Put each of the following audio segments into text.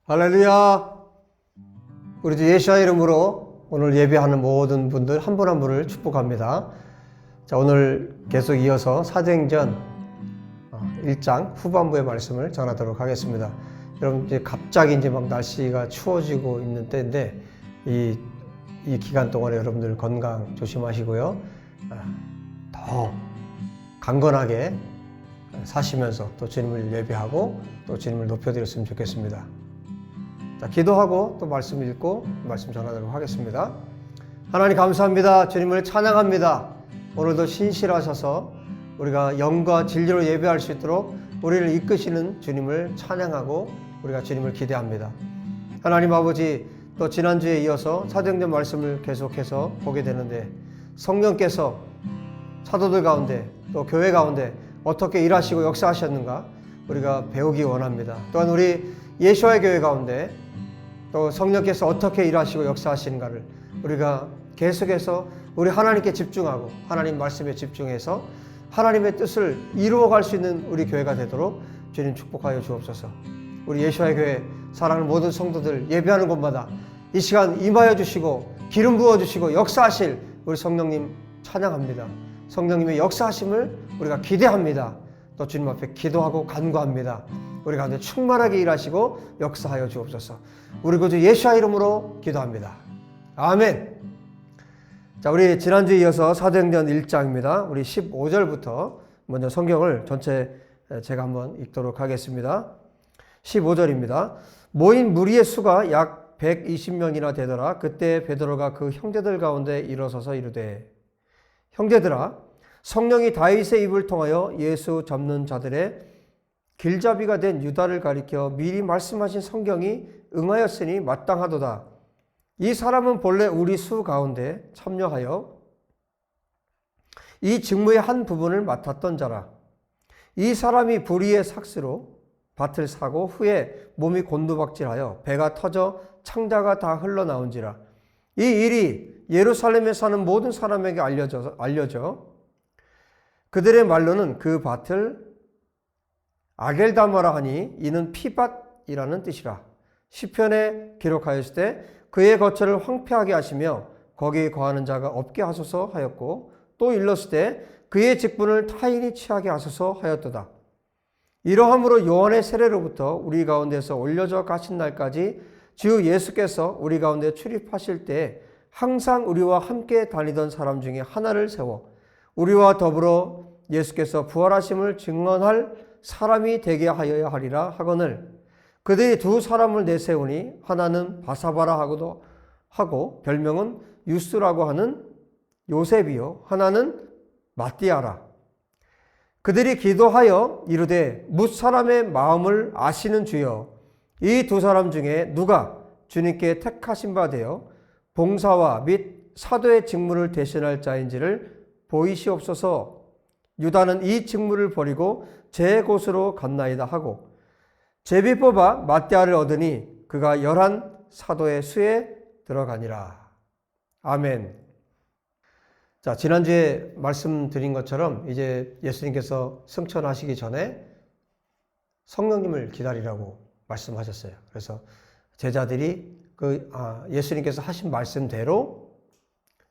할렐루야. 우리 주 예수의 이름으로 오늘 예배하는 모든 분들 한 분 한 분을 축복합니다. 자, 오늘 계속 이어서 사도행전 1장 후반부의 말씀을 전하도록 하겠습니다. 여러분, 이제 갑자기 이제 막 날씨가 추워지고 있는 때인데 이 기간 동안에 여러분들 건강 조심하시고요. 더 강건하게 사시면서 또 주님을 예배하고 또 주님을 높여드렸으면 좋겠습니다. 자, 기도하고 또 말씀 읽고 말씀 전하도록 하겠습니다. 하나님 감사합니다. 주님을 찬양합니다. 오늘도 신실하셔서 우리가 영과 진리로 예배할 수 있도록 우리를 이끄시는 주님을 찬양하고 우리가 주님을 기대합니다. 하나님 아버지, 또 지난주에 이어서 사도행전 말씀을 계속해서 보게 되는데 성령께서 사도들 가운데 또 교회 가운데 어떻게 일하시고 역사하셨는가 우리가 배우기 원합니다. 또한 우리 예수의 교회 가운데 또 성령께서 어떻게 일하시고 역사하시는가를 우리가 계속해서 우리 하나님께 집중하고 하나님 말씀에 집중해서 하나님의 뜻을 이루어갈 수 있는 우리 교회가 되도록 주님 축복하여 주옵소서. 우리 예수의 교회 사랑하는 모든 성도들 예배하는 곳마다 이 시간 임하여 주시고 기름 부어 주시고 역사하실 우리 성령님 찬양합니다. 성령님의 역사하심을 우리가 기대합니다. 또 주님 앞에 기도하고 간구합니다. 우리 가운데 충만하게 일하시고 역사하여 주옵소서. 우리 구주 예수의 이름으로 기도합니다. 아멘. 자, 우리 지난주에 이어서 사도행전 1장입니다. 우리 15절부터 먼저 성경을 전체 제가 한번 읽도록 하겠습니다. 15절입니다. 모인 무리의 수가 약 120명이나 되더라. 그때 베드로가 그 형제들 가운데 일어서서 이르되, 형제들아, 성령이 다윗의 입을 통하여 예수 잡는 자들의 길잡이가 된 유다를 가리켜 미리 말씀하신 성경이 응하였으니 마땅하도다. 이 사람은 본래 우리 수 가운데 참여하여 이 직무의 한 부분을 맡았던 자라. 이 사람이 불의의 삭스로 밭을 사고 후에 몸이 곤두박질하여 배가 터져 창자가 다 흘러나온지라. 이 일이 예루살렘에 사는 모든 사람에게 알려져 그들의 말로는 그 밭을 아겔다마라 하니 이는 피밭이라는 뜻이라. 시편에 기록하였을 때 그의 거처를 황폐하게 하시며 거기 거하는 자가 없게 하소서 하였고, 또 일렀을 때 그의 직분을 타인이 취하게 하소서 하였도다. 이러함으로 요한의 세례로부터 우리 가운데서 올려져 가신 날까지 주 예수께서 우리 가운데 출입하실 때 항상 우리와 함께 다니던 사람 중에 하나를 세워 우리와 더불어 예수께서 부활하심을 증언할 사람이 되게 하여야 하리라 하거늘, 그들이 두 사람을 내세우니 하나는 바사바라 하고도 하고 별명은 유스라고 하는 요셉이요 하나는 마띠아라. 그들이 기도하여 이르되, 뭇 사람의 마음을 아시는 주여, 이 두 사람 중에 누가 주님께 택하신 바 되어 봉사와 및 사도의 직무를 대신할 자인지를 보이시옵소서. 유다는 이 직무를 버리고 제 곳으로 갔나이다 하고 제비 뽑아 마띠아를 얻으니 그가 11 사도의 수에 들어가니라. 아멘. 자, 지난주에 말씀드린 것처럼 이제 예수님께서 승천하시기 전에 성령님을 기다리라고 말씀하셨어요. 그래서 제자들이 예수님께서 하신 말씀대로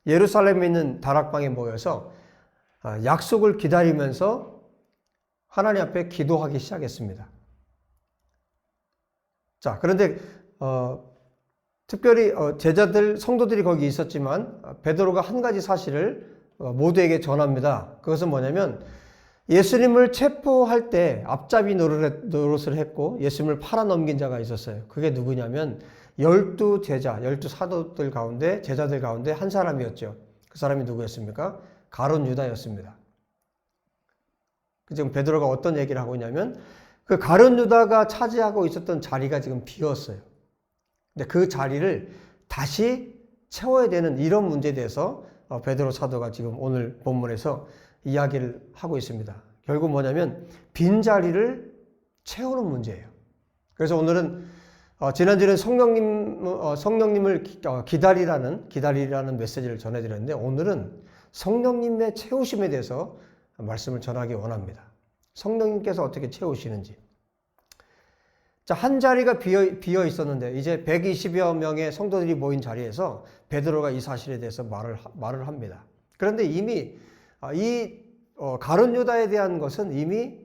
예루살렘에 있는 다락방에 모여서 약속을 기다리면서 하나님 앞에 기도하기 시작했습니다. 자, 그런데 특별히 제자들, 성도들이 거기 있었지만 베드로가 한 가지 사실을 모두에게 전합니다. 그것은 뭐냐면 예수님을 체포할 때 앞잡이 노릇을 했고 예수님을 팔아넘긴 자가 있었어요. 그게 누구냐면 12 제자, 12 사도들 가운데, 제자들 가운데 한 사람이었죠. 그 사람이 누구였습니까? 가룟 유다였습니다. 지금 베드로가 어떤 얘기를 하고 있냐면 그 가룟 유다가 차지하고 있었던 자리가 지금 비었어요. 근데 그 자리를 다시 채워야 되는 이런 문제에 대해서 베드로 사도가 지금 오늘 본문에서 이야기를 하고 있습니다. 결국 뭐냐면 빈자리를 채우는 문제예요. 그래서 오늘은 지난주에는 성령님을 기다리라는 메시지를 전해드렸는데 오늘은 성령님의 채우심에 대해서 말씀을 전하기 원합니다. 성령님께서 어떻게 채우시는지. 자, 한 자리가 비어 있었는데 이제 120여 명의 성도들이 모인 자리에서 베드로가 이 사실에 대해서 말을 합니다. 그런데 이미 가룟 유다에 대한 것은 이미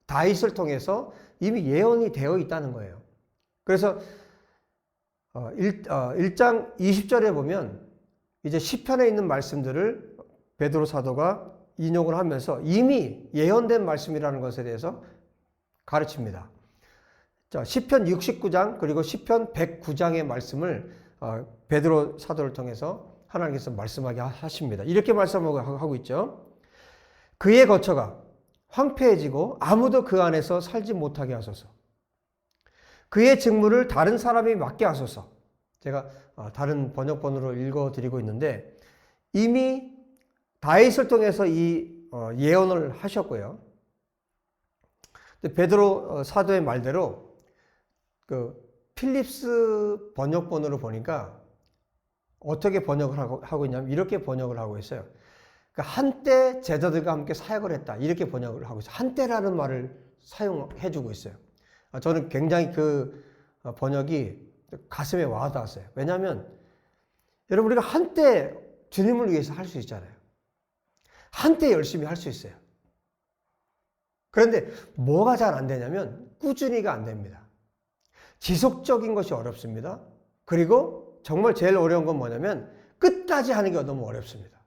다윗을 통해서 이미 예언이 되어 있다는 거예요. 그래서 1장 20절에 보면 이제 시편에 있는 말씀들을 베드로 사도가 인용을 하면서 이미 예언된 말씀이라는 것에 대해서 가르칩니다. 자, 시편 69장 그리고 시편 109장의 말씀을 베드로 사도를 통해서 하나님께서 말씀하게 하십니다. 이렇게 말씀하고 있죠. 그의 거처가 황폐해지고 아무도 그 안에서 살지 못하게 하소서. 그의 직무를 다른 사람이 맡게 하소서. 제가 다른 번역본으로 읽어드리고 있는데 이미 다윗을 통해서 이 예언을 하셨고요. 베드로 사도의 말대로 그 필립스 번역본으로 보니까 어떻게 번역을 하고 있냐면 이렇게 번역을 하고 있어요. 그러니까 한때 제자들과 함께 사역을 했다. 이렇게 번역을 하고 있어요. 한때라는 말을 사용해 주고 있어요. 저는 굉장히 그 번역이 가슴에 와닿았어요. 왜냐하면 여러분 우리가 한때 주님을 위해서 할 수 있잖아요. 한때 열심히 할 수 있어요. 그런데 뭐가 잘 안 되냐면 꾸준히가 안 됩니다. 지속적인 것이 어렵습니다. 그리고 정말 제일 어려운 건 뭐냐면 끝까지 하는 게 너무 어렵습니다.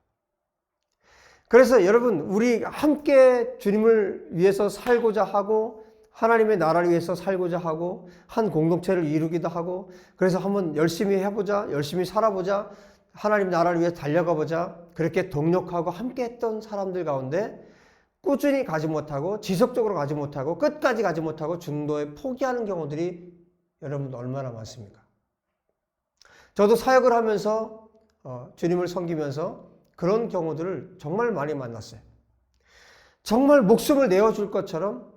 그래서 여러분 우리 함께 주님을 위해서 살고자 하고 하나님의 나라를 위해서 살고자 하고 한 공동체를 이루기도 하고 그래서 한번 열심히 해보자, 열심히 살아보자, 하나님 나라를 위해서 달려가 보자 그렇게 동력하고 함께 했던 사람들 가운데 꾸준히 가지 못하고 지속적으로 가지 못하고 끝까지 가지 못하고 중도에 포기하는 경우들이 여러분 얼마나 많습니까? 저도 사역을 하면서 주님을 섬기면서 그런 경우들을 정말 많이 만났어요. 정말 목숨을 내어줄 것처럼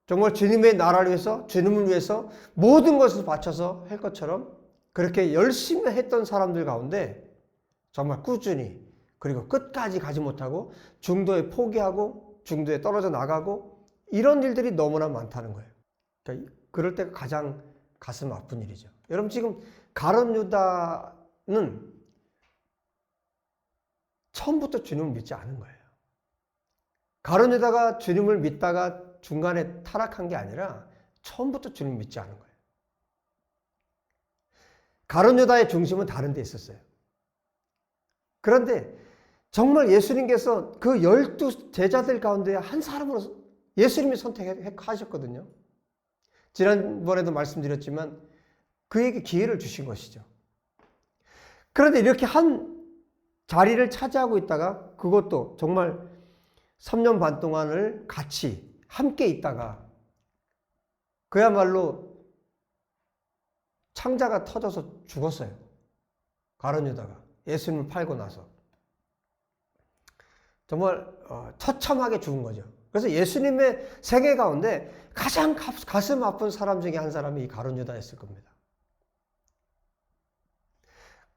정말 주님의 나라를 위해서 주님을 위해서 모든 것을 바쳐서 할 것처럼 그렇게 열심히 했던 사람들 가운데 정말 꾸준히 그리고 끝까지 가지 못하고 중도에 포기하고 중도에 떨어져 나가고 이런 일들이 너무나 많다는 거예요. 그러니까 그럴 때가 가장 가슴 아픈 일이죠. 여러분 지금 가룟 유다는 처음부터 주님을 믿지 않은 거예요. 가룟 유다가 주님을 믿다가 중간에 타락한 게 아니라 처음부터 주님을 믿지 않은 거예요. 가룟 유다의 중심은 다른 데 있었어요. 그런데 정말 예수님께서 그 12 제자들 가운데 한 사람으로 예수님이 선택하셨거든요. 지난번에도 말씀드렸지만 그에게 기회를 주신 것이죠. 그런데 이렇게 한 자리를 차지하고 있다가 그것도 정말 3년 반 동안을 같이 함께 있다가 그야말로 창자가 터져서 죽었어요. 가룟 유다가 예수님을 팔고 나서 정말 처참하게 죽은 거죠. 그래서 예수님의 생애 가운데 가장 가슴 아픈 사람 중에 한 사람이 이 가룟 유다였을 겁니다.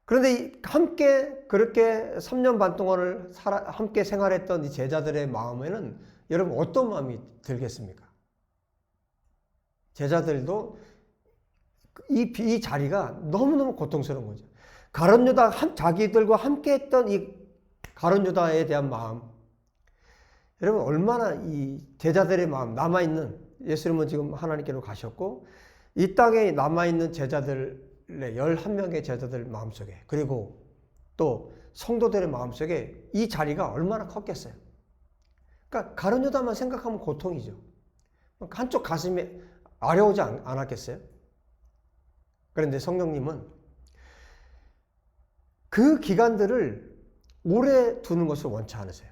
그런데 함께 그렇게 3년 반 동안을 함께 생활했던 이 제자들의 마음에는 여러분 어떤 마음이 들겠습니까? 제자들도 이 자리가 너무너무 고통스러운 거죠. 가룟 유다 자기들과 함께 했던 이 가룟 유다에 대한 마음, 여러분 얼마나 이 제자들의 마음 남아있는 예수님은 지금 하나님께로 가셨고 이 땅에 남아있는 제자들의 11명의 제자들 마음속에 그리고 또 성도들의 마음속에 이 자리가 얼마나 컸겠어요. 그러니까 가룟 유다만 생각하면 고통이죠. 한쪽 가슴이 아려오지 않았겠어요? 그런데 성령님은 그 기간들을 오래 두는 것을 원치 않으세요.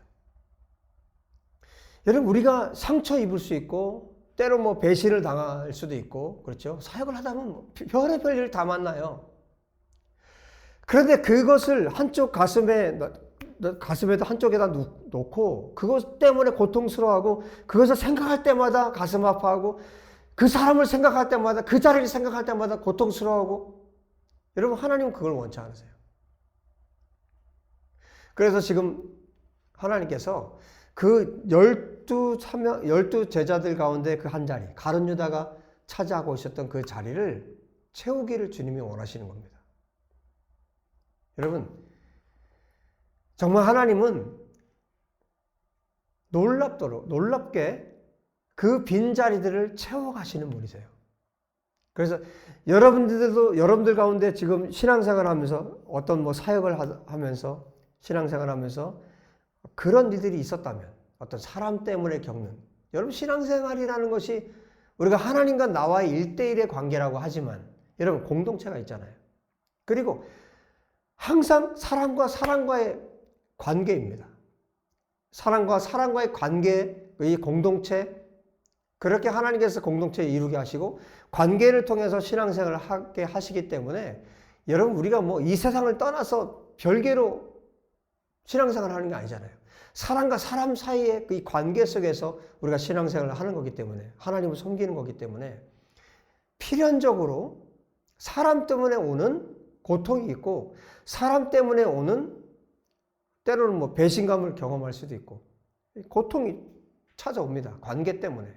여러분 우리가 상처 입을 수 있고 때로 뭐 배신을 당할 수도 있고 그렇죠. 사역을 하다 보면 별의별 일을 다 만나요. 그런데 그것을 한쪽 가슴에도 한쪽에다 놓고 그것 때문에 고통스러워하고 그것을 생각할 때마다 가슴 아파하고 그 사람을 생각할 때마다 그 자리를 생각할 때마다 고통스러워하고 여러분 하나님은 그걸 원치 않으세요. 그래서 지금 하나님께서 그 12 제자들 가운데 그 한 자리 가룟 유다가 차지하고 있었던 그 자리를 채우기를 주님이 원하시는 겁니다. 여러분, 정말 하나님은 놀랍게 그 빈자리들을 채워가시는 분이세요. 그래서 여러분들 가운데 지금 신앙생활 하면서 어떤 뭐 사역을 하면서 신앙생활 하면서 그런 일들이 있었다면, 어떤 사람 때문에 겪는, 여러분 신앙생활이라는 것이 우리가 하나님과 나와의 1대1의 관계라고 하지만 여러분 공동체가 있잖아요. 그리고 항상 사람과 사람과의 관계입니다. 사람과 사람과의 관계의 공동체, 그렇게 하나님께서 공동체를 이루게 하시고 관계를 통해서 신앙생활을 하게 하시기 때문에 여러분 우리가 뭐 이 세상을 떠나서 별개로 신앙생활을 하는 게 아니잖아요. 사람과 사람 사이의 이 관계 속에서 우리가 신앙생활을 하는 거기 때문에, 하나님을 섬기는 거기 때문에 필연적으로 사람 때문에 오는 고통이 있고, 사람 때문에 오는 때로는 뭐 배신감을 경험할 수도 있고 고통이 찾아옵니다. 관계 때문에.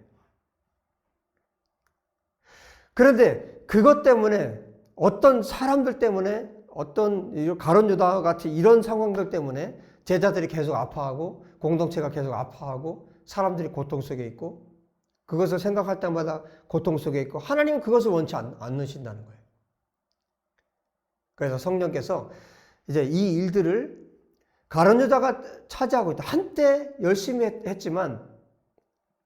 그런데 그것 때문에, 어떤 사람들 때문에, 어떤 가룟 유다 같은 이런 상황들 때문에 제자들이 계속 아파하고 공동체가 계속 아파하고 사람들이 고통 속에 있고 그것을 생각할 때마다 고통 속에 있고, 하나님은 그것을 원치 않으신다는 거예요. 그래서 성령께서 이제 이 일들을 가룟 유다가 차지하고 있다. 한때 열심히 했지만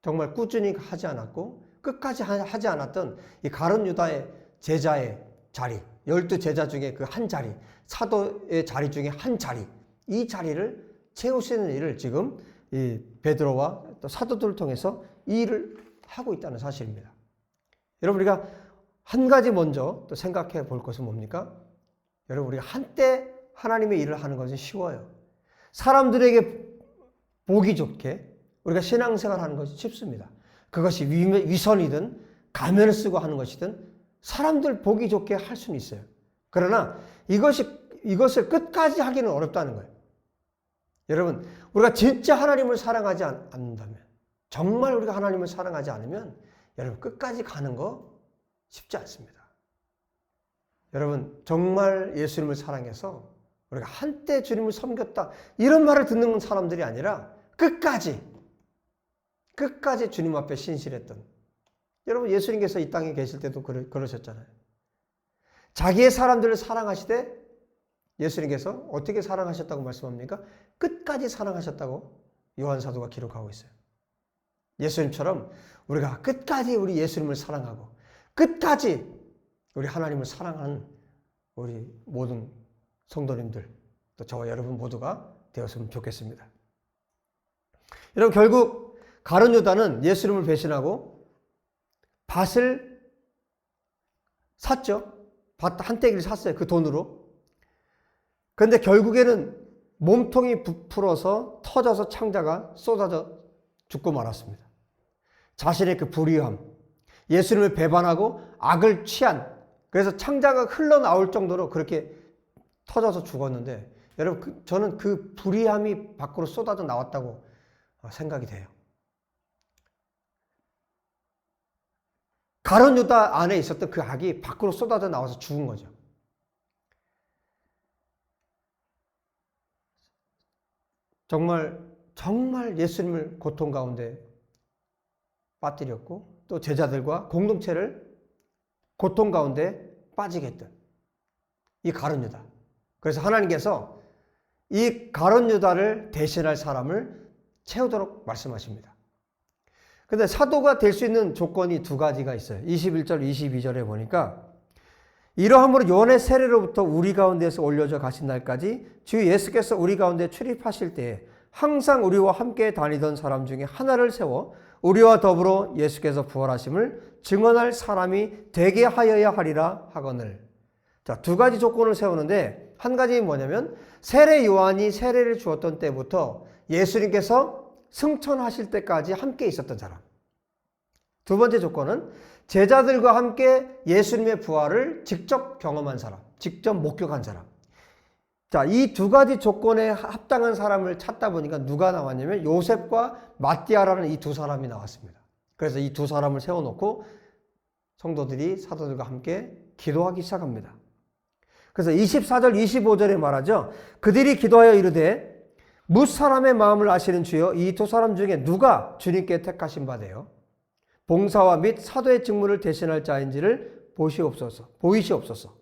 정말 꾸준히 하지 않았고 끝까지 하지 않았던 이 가룟 유다의 제자의 자리, 12제자 중에 그 한 자리, 사도의 자리 중에 한 자리, 이 자리를 채우시는 일을 지금 이 베드로와 또 사도들을 통해서 이 일을 하고 있다는 사실입니다. 여러분, 우리가 한 가지 먼저 또 생각해 볼 것은 뭡니까? 여러분, 우리가 한때 하나님의 일을 하는 것은 쉬워요. 사람들에게 보기 좋게 우리가 신앙생활 하는 것이 쉽습니다. 그것이 위선이든 가면을 쓰고 하는 것이든 사람들 보기 좋게 할 수는 있어요. 그러나 이것을 끝까지 하기는 어렵다는 거예요. 여러분, 우리가 진짜 하나님을 사랑하지 않는다면, 정말 우리가 하나님을 사랑하지 않으면 여러분 끝까지 가는 거 쉽지 않습니다. 여러분, 정말 예수님을 사랑해서 우리가 한때 주님을 섬겼다 이런 말을 듣는 사람들이 아니라 끝까지 주님 앞에 신실했던, 여러분 예수님께서 이 땅에 계실 때도 그러셨잖아요. 자기의 사람들을 사랑하시되 예수님께서 어떻게 사랑하셨다고 말씀합니까? 끝까지 사랑하셨다고 요한사도가 기록하고 있어요. 예수님처럼 우리가 끝까지 우리 예수님을 사랑하고 끝까지 우리 하나님을 사랑하는 우리 모든 성도님들, 또 저와 여러분 모두가 되었으면 좋겠습니다. 여러분, 결국 가룟 유다는 예수님을 배신하고 밭을 샀죠. 밭 한 떼기를 샀어요. 그 돈으로. 그런데 결국에는 몸통이 부풀어서 터져서 창자가 쏟아져 죽고 말았습니다. 자신의 그 불의함, 예수님을 배반하고 악을 취한, 그래서 창자가 흘러나올 정도로 그렇게 터져서 죽었는데, 여러분 저는 그 불의함이 밖으로 쏟아져 나왔다고 생각이 돼요. 가룟 유다 안에 있었던 그 악이 밖으로 쏟아져 나와서 죽은 거죠. 정말 예수님을 고통 가운데 빠뜨렸고 또 제자들과 공동체를 고통 가운데 빠지게 했던 이 가룟 유다. 그래서 하나님께서 이 가룟 유다를 대신할 사람을 채우도록 말씀하십니다. 근데 사도가 될 수 있는 조건이 두 가지가 있어요. 21절, 22절에 보니까 이러함으로 요한의 세례로부터 우리 가운데에서 올려져 가신 날까지 주 예수께서 우리 가운데 출입하실 때에 항상 우리와 함께 다니던 사람 중에 하나를 세워 우리와 더불어 예수께서 부활하심을 증언할 사람이 되게 하여야 하리라 하거늘. 자, 두 가지 조건을 세우는데 한 가지는 뭐냐면 세례 요한이 세례를 주었던 때부터 예수님께서 승천하실 때까지 함께 있었던 사람. 두 번째 조건은 제자들과 함께 예수님의 부활을 직접 경험한 사람, 직접 목격한 사람. 자, 이 두 가지 조건에 합당한 사람을 찾다 보니까 누가 나왔냐면 요셉과 마띠아라는 이 두 사람이 나왔습니다. 그래서 이 두 사람을 세워놓고 성도들이 사도들과 함께 기도하기 시작합니다. 그래서 24절, 25절에 말하죠. 그들이 기도하여 이르되 뭇 사람의 마음을 아시는 주여 이 두 사람 중에 누가 주님께 택하신 바 되어 봉사와 및 사도의 직무를 대신할 자인지를 보이시옵소서.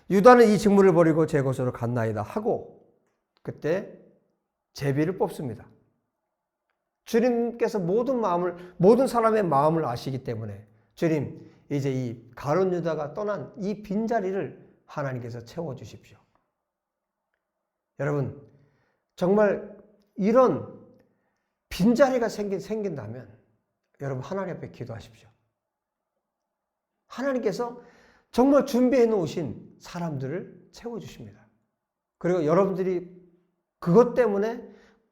유다는 이 직무를 버리고 제 곳으로 갔나이다 하고 그때 제비를 뽑습니다. 주님께서 모든 사람의 마음을 아시기 때문에 주님, 이제 이 가룟 유다가 떠난 이 빈자리를 하나님께서 채워주십시오. 여러분, 정말 이런 빈자리가 생긴다면 여러분 하나님 앞에 기도하십시오. 하나님께서 정말 준비해 놓으신 사람들을 채워주십니다. 그리고 여러분들이 그것 때문에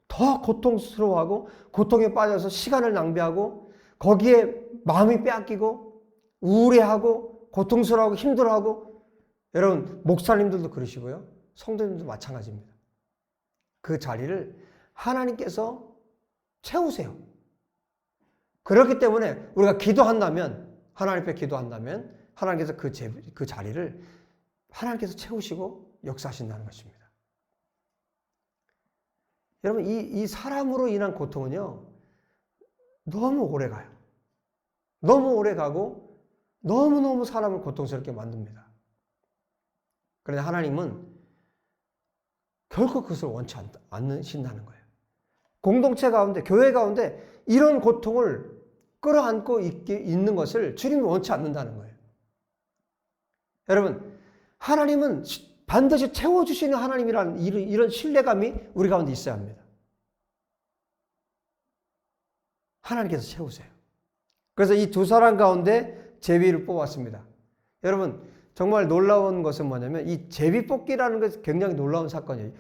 더 고통스러워하고 고통에 빠져서 시간을 낭비하고 거기에 마음이 빼앗기고 우울해하고 고통스러워하고 힘들어하고 여러분 목사님들도 그러시고요. 성도님들도 마찬가지입니다. 그 자리를 하나님께서 채우세요. 그렇기 때문에 우리가 기도한다면 하나님 앞에 기도한다면 하나님께서 그 자리를 하나님께서 채우시고 역사하신다는 것입니다. 여러분 이 사람으로 인한 고통은요 너무 오래 가요. 너무 오래 가고 너무너무 사람을 고통스럽게 만듭니다. 그런데 하나님은 결코 그것을 원치 않으신다는 거예요. 공동체 가운데 교회 가운데 이런 고통을 끌어안고 있는 것을 주님이 원치 않는다는 거예요. 여러분 하나님은 반드시 채워주시는 하나님이라는 이런 신뢰감이 우리 가운데 있어야 합니다. 하나님께서 채우세요. 그래서 이 두 사람 가운데 제비를 뽑았습니다. 여러분 정말 놀라운 것은 뭐냐면 이 제비 뽑기라는 것이 굉장히 놀라운 사건이에요.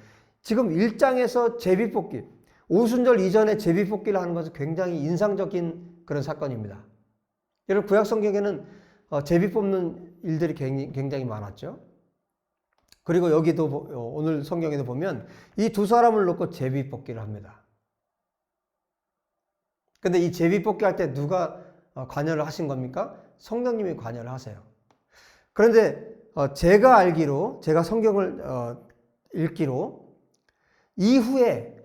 지금 1장에서 제비 뽑기, 오순절 이전에 제비 뽑기를 하는 것은 굉장히 인상적인 그런 사건입니다. 여러분 구약 성경에는 제비 뽑는 일들이 굉장히 많았죠. 그리고 여기도 오늘 성경에도 보면 이 두 사람을 놓고 제비 뽑기를 합니다. 근데 이 제비 뽑기 할 때 누가 관여를 하신 겁니까? 성령님이 관여를 하세요. 그런데 제가 알기로, 제가 성경을 읽기로 이후에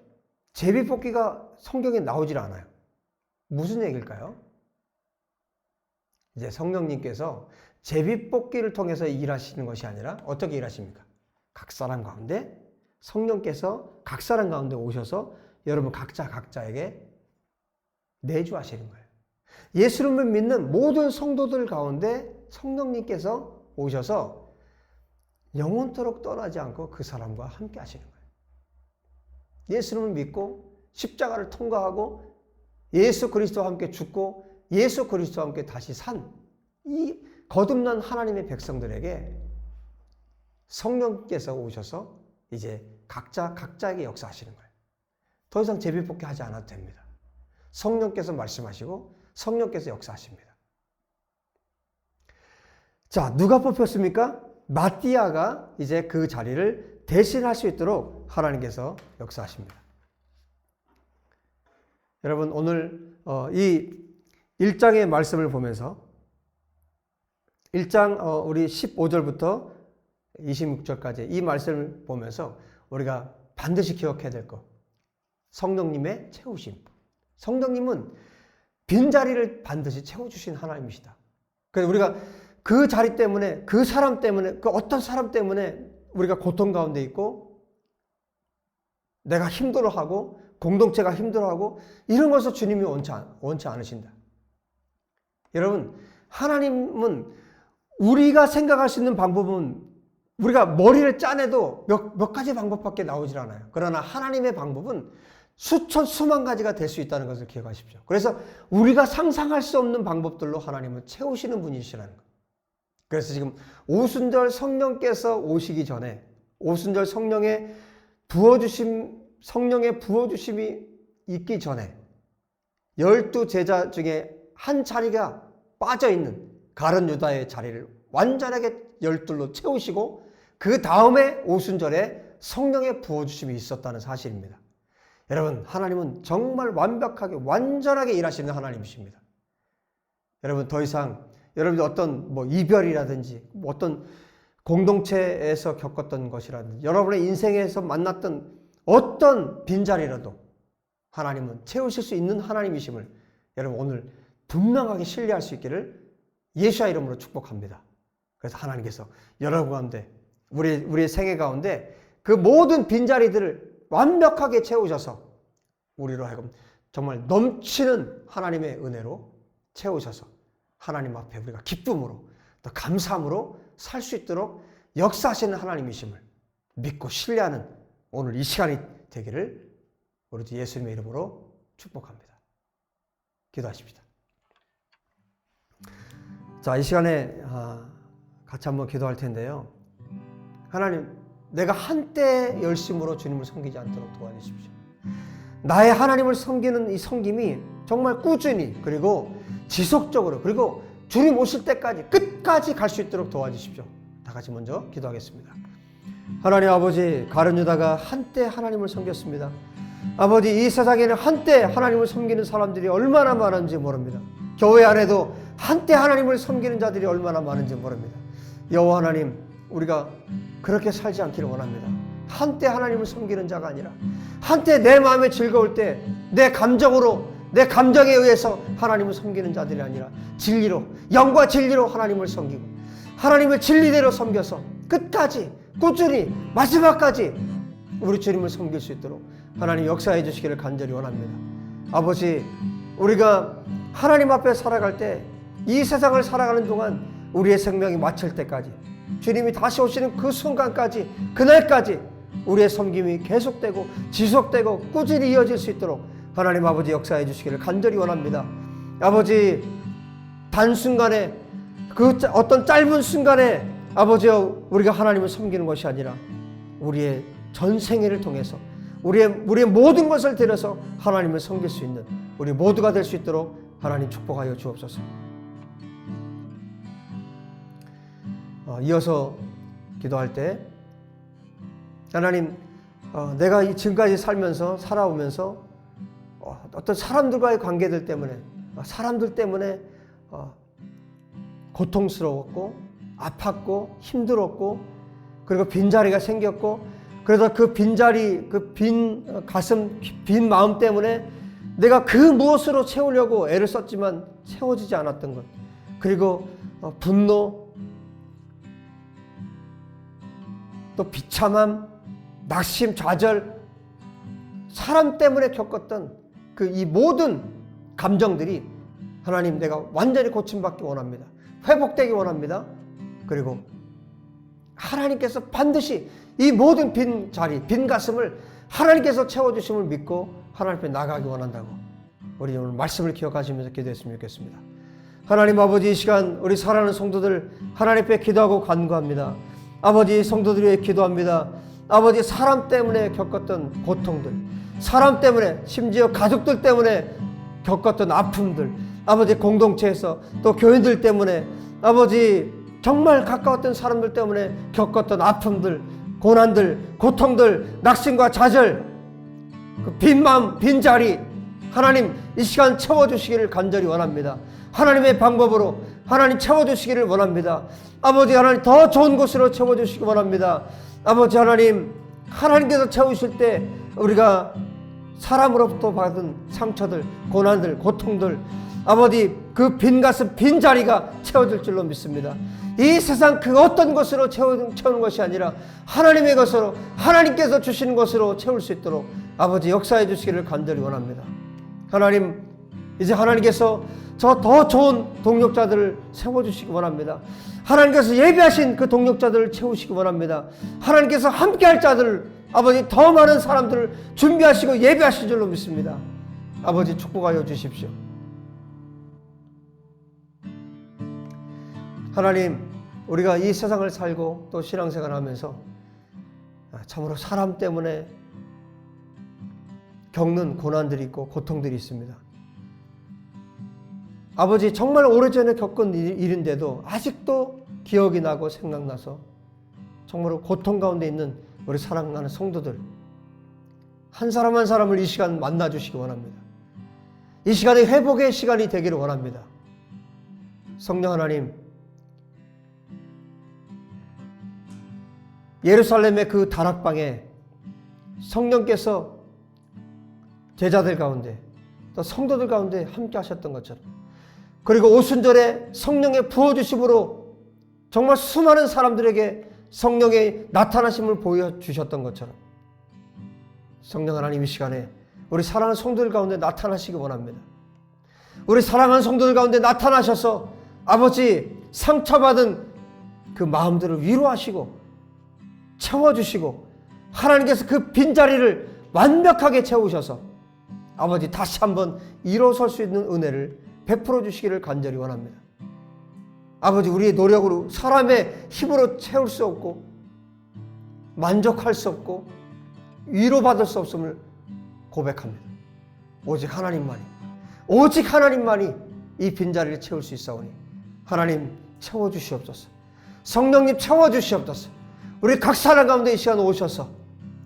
제비 뽑기가 성경에 나오질 않아요. 무슨 얘기일까요? 이제 성령님께서 제비 뽑기를 통해서 일하시는 것이 아니라 어떻게 일하십니까? 각 사람 가운데 성령께서 각 사람 가운데 오셔서 여러분 각자에게 내주하시는 거예요. 예수님을 믿는 모든 성도들 가운데 성령님께서 오셔서 영원토록 떠나지 않고 그 사람과 함께 하시는 거예요. 예수님을 믿고 십자가를 통과하고 예수 그리스도와 함께 죽고 예수 그리스도와 함께 다시 산 이 거듭난 하나님의 백성들에게 성령께서 오셔서 이제 각자에게 역사하시는 거예요. 더 이상 제비뽑기 하지 않아도 됩니다. 성령께서 말씀하시고 성령께서 역사하십니다. 자, 누가 뽑혔습니까? 마띠아가 이제 그 자리를 대신할 수 있도록 하나님께서 역사하십니다. 여러분 오늘 이 1장의 말씀을 보면서 1장 우리 15절부터 26절까지 이 말씀을 보면서 우리가 반드시 기억해야 될 것. 성령님의 채우심. 성령님은 빈자리를 반드시 채워주신 하나님이시다. 그래서 우리가 그 자리 때문에, 그 사람 때문에, 그 어떤 사람 때문에 우리가 고통 가운데 있고 내가 힘들어하고 공동체가 힘들어하고 이런 것을 주님이 원치 않으신다. 여러분 하나님은 우리가 생각할 수 있는 방법은 우리가 머리를 짜내도 몇 가지 방법밖에 나오질 않아요. 그러나 하나님의 방법은 수천 수만 가지가 될 수 있다는 것을 기억하십시오. 그래서 우리가 상상할 수 없는 방법들로 하나님은 채우시는 분이시라는 것. 그래서 지금 오순절 성령께서 오시기 전에 오순절 성령의 부어주심이 있기 전에 12 제자 중에 한 자리가 빠져있는 가룟 유다의 자리를 완전하게 12로 채우시고 그 다음에 오순절에 성령의 부어주심이 있었다는 사실입니다. 여러분 하나님은 정말 완벽하게 완전하게 일하시는 하나님이십니다. 여러분 더 이상 여러분들 어떤 뭐 이별이라든지 뭐 어떤 공동체에서 겪었던 것이라든지 여러분의 인생에서 만났던 어떤 빈자리라도 하나님은 채우실 수 있는 하나님이심을 여러분 오늘 분명하게 신뢰할 수 있기를 예수의 이름으로 축복합니다. 그래서 하나님께서 여러분 가운데 우리의 생애 가운데 그 모든 빈자리들을 완벽하게 채우셔서 우리로 하여금 정말 넘치는 하나님의 은혜로 채우셔서 하나님 앞에 우리가 기쁨으로 또 감사함으로 살 수 있도록 역사하시는 하나님이심을 믿고 신뢰하는 오늘 이 시간이 되기를 우리 주 예수님의 이름으로 축복합니다. 기도하십시다. 자, 이 시간에 같이 한번 기도할 텐데요. 하나님, 내가 한때 열심으로 주님을 섬기지 않도록 도와주십시오. 나의 하나님을 섬기는 이 섬김이 정말 꾸준히 그리고 지속적으로 그리고 주님 오실 때까지 끝까지 갈 수 있도록 도와주십시오. 다 같이 먼저 기도하겠습니다. 하나님 아버지, 가룟 유다가 한때 하나님을 섬겼습니다. 아버지, 이 세상에는 한때 하나님을 섬기는 사람들이 얼마나 많은지 모릅니다. 교회 안에도 한때 하나님을 섬기는 자들이 얼마나 많은지 모릅니다. 여호와 하나님, 우리가 그렇게 살지 않기를 원합니다. 한때 하나님을 섬기는 자가 아니라 한때 내 마음에 즐거울 때 내 감정으로 내 감정에 의해서 하나님을 섬기는 자들이 아니라 진리로, 영과 진리로 하나님을 섬기고 하나님을 진리대로 섬겨서 끝까지 꾸준히 마지막까지 우리 주님을 섬길 수 있도록 하나님 역사해 주시기를 간절히 원합니다. 아버지, 우리가 하나님 앞에 살아갈 때 이 세상을 살아가는 동안 우리의 생명이 마칠 때까지 주님이 다시 오시는 그 순간까지 그날까지 우리의 섬김이 계속되고 지속되고 꾸준히 이어질 수 있도록 하나님 아버지 역사해 주시기를 간절히 원합니다. 아버지, 단순간에 그 어떤 짧은 순간에 아버지여 우리가 하나님을 섬기는 것이 아니라 우리의 전생애를 통해서 우리의 모든 것을 들여서 하나님을 섬길 수 있는 우리 모두가 될 수 있도록 하나님 축복하여 주옵소서. 이어서 기도할 때 하나님, 내가 지금까지 살아오면서 어떤 사람들과의 관계들 때문에 사람들 때문에 고통스러웠고 아팠고 힘들었고 그리고 빈자리가 생겼고 그래서 그 빈자리, 그 빈 가슴, 빈 마음 때문에 내가 그 무엇으로 채우려고 애를 썼지만 채워지지 않았던 것, 그리고 분노, 또 비참함, 낙심, 좌절, 사람 때문에 겪었던 그 이 모든 감정들이 하나님, 내가 완전히 고침받기 원합니다. 회복되기 원합니다. 그리고 하나님께서 반드시 이 모든 빈 자리, 빈 가슴을 하나님께서 채워주심을 믿고 하나님 앞에 나가기 원한다고 우리 오늘 말씀을 기억하시면서 기도했으면 좋겠습니다. 하나님 아버지, 이 시간 우리 사랑하는 성도들 하나님 앞에 기도하고 간구합니다. 아버지, 성도들 위해 기도합니다. 아버지, 사람 때문에 겪었던 고통들, 사람 때문에 심지어 가족들 때문에 겪었던 아픔들, 아버지 공동체에서 또 교인들 때문에 아버지 정말 가까웠던 사람들 때문에 겪었던 아픔들, 고난들, 고통들, 낙심과 좌절, 그 빈 마음, 빈자리 하나님 이 시간 채워주시기를 간절히 원합니다. 하나님의 방법으로 하나님 채워주시기를 원합니다. 아버지 하나님, 더 좋은 곳으로 채워주시기 원합니다. 아버지 하나님, 하나님께서 채우실 때 우리가 사람으로부터 받은 상처들, 고난들, 고통들, 아버지 그 빈 가슴, 빈 자리가 채워질 줄로 믿습니다. 이 세상 그 어떤 것으로 채우는 것이 아니라 하나님의 것으로, 하나님께서 주시는 것으로 채울 수 있도록 아버지 역사해 주시기를 간절히 원합니다. 하나님, 이제 하나님께서 저 더 좋은 동력자들을 세워주시기 원합니다. 하나님께서 예비하신 그 동력자들을 채우시기 원합니다. 하나님께서 함께할 자들, 아버지 더 많은 사람들을 준비하시고 예비하실 줄로 믿습니다. 아버지 축복하여 주십시오. 하나님, 우리가 이 세상을 살고 또 신앙생활을 하면서 참으로 사람 때문에 겪는 고난들이 있고 고통들이 있습니다. 아버지, 정말 오래전에 겪은 일인데도 아직도 기억이 나고 생각나서 정말 고통 가운데 있는 우리 사랑하는 성도들 한 사람 한 사람을 이 시간 만나주시기 원합니다. 이 시간에 회복의 시간이 되기를 원합니다. 성령 하나님, 예루살렘의 그 다락방에 성령께서 제자들 가운데 또 성도들 가운데 함께 하셨던 것처럼, 그리고 오순절에 성령의 부어주심으로 정말 수많은 사람들에게 성령의 나타나심을 보여주셨던 것처럼 성령 하나님 이 시간에 우리 사랑하는 성도들 가운데 나타나시기 원합니다. 우리 사랑하는 성도들 가운데 나타나셔서 아버지 상처받은 그 마음들을 위로하시고 채워주시고 하나님께서 그 빈자리를 완벽하게 채우셔서 아버지 다시 한번 일어설 수 있는 은혜를 베풀어 주시기를 간절히 원합니다. 아버지, 우리의 노력으로 사람의 힘으로 채울 수 없고 만족할 수 없고 위로받을 수 없음을 고백합니다. 오직 하나님만이 이 빈자리를 채울 수 있사오니 하나님 채워주시옵소서. 성령님 채워주시옵소서. 우리 각 사람 가운데 이 시간 오셔서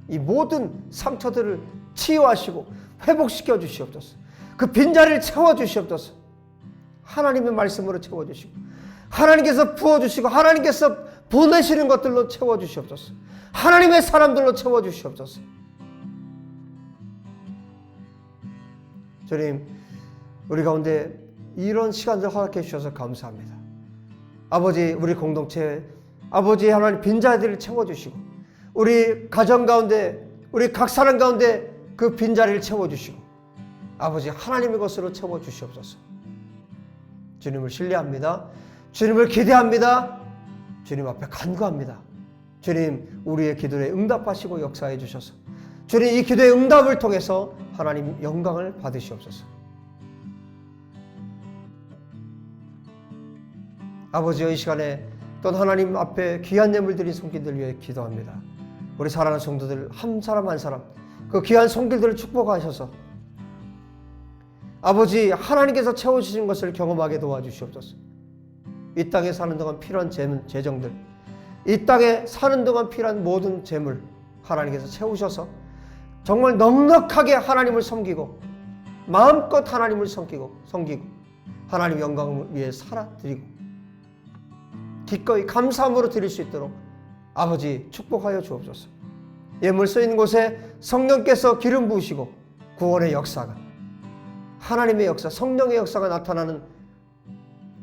이 모든 상처들을 치유하시고 회복시켜 주시옵소서. 그 빈자리를 채워주시옵소서. 하나님의 말씀으로 채워주시고 하나님께서 부어주시고 하나님께서 보내시는 것들로 채워주시옵소서. 하나님의 사람들로 채워주시옵소서. 주님, 우리 가운데 이런 시간을 허락해 주셔서 감사합니다. 아버지, 우리 공동체 아버지 하나님 빈자리들을 채워주시고 우리 가정 가운데 우리 각 사람 가운데 그 빈자리를 채워주시고 아버지 하나님의 것으로 채워주시옵소서. 주님을 신뢰합니다. 주님을 기대합니다. 주님 앞에 간구합니다. 주님, 우리의 기도에 응답하시고 역사해 주셔서 주님, 이 기도의 응답을 통해서 하나님 영광을 받으시옵소서. 아버지의 이 시간에 또 하나님 앞에 귀한 예물 드린 손길들 위해 기도합니다. 우리 사랑하는 성도들 한 사람 한 사람 그 귀한 손길들을 축복하셔서 아버지 하나님께서 채워주신 것을 경험하게 도와주시옵소서. 이 땅에 사는 동안 필요한 재정들, 이 땅에 사는 동안 필요한 모든 재물 하나님께서 채우셔서 정말 넉넉하게 하나님을 섬기고 마음껏 하나님을 섬기고 하나님 영광을 위해 살아드리고 기꺼이 감사함으로 드릴 수 있도록 아버지 축복하여 주옵소서. 예물 쓰이는 곳에 성령께서 기름 부으시고 구원의 역사가 하나님의 역사, 성령의 역사가 나타나는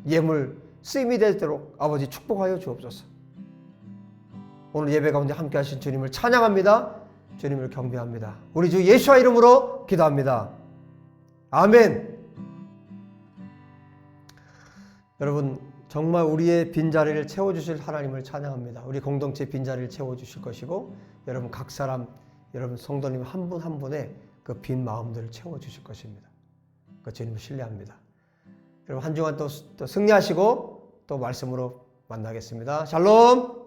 예물 쓰임이 되도록 아버지 축복하여 주옵소서. 오늘 예배 가운데 함께 하신 주님을 찬양합니다. 주님을 경배합니다. 우리 주 예수와 이름으로 기도합니다. 아멘. 여러분, 정말 우리의 빈자리를 채워주실 하나님을 찬양합니다. 우리 공동체 빈자리를 채워주실 것이고 여러분 각 사람, 여러분 성도님 한 분 한 분의 그 빈 마음들을 채워주실 것입니다. 그 주님을 신뢰합니다. 여러분 한 주간 또 승리하시고 또 말씀으로 만나겠습니다. 샬롬.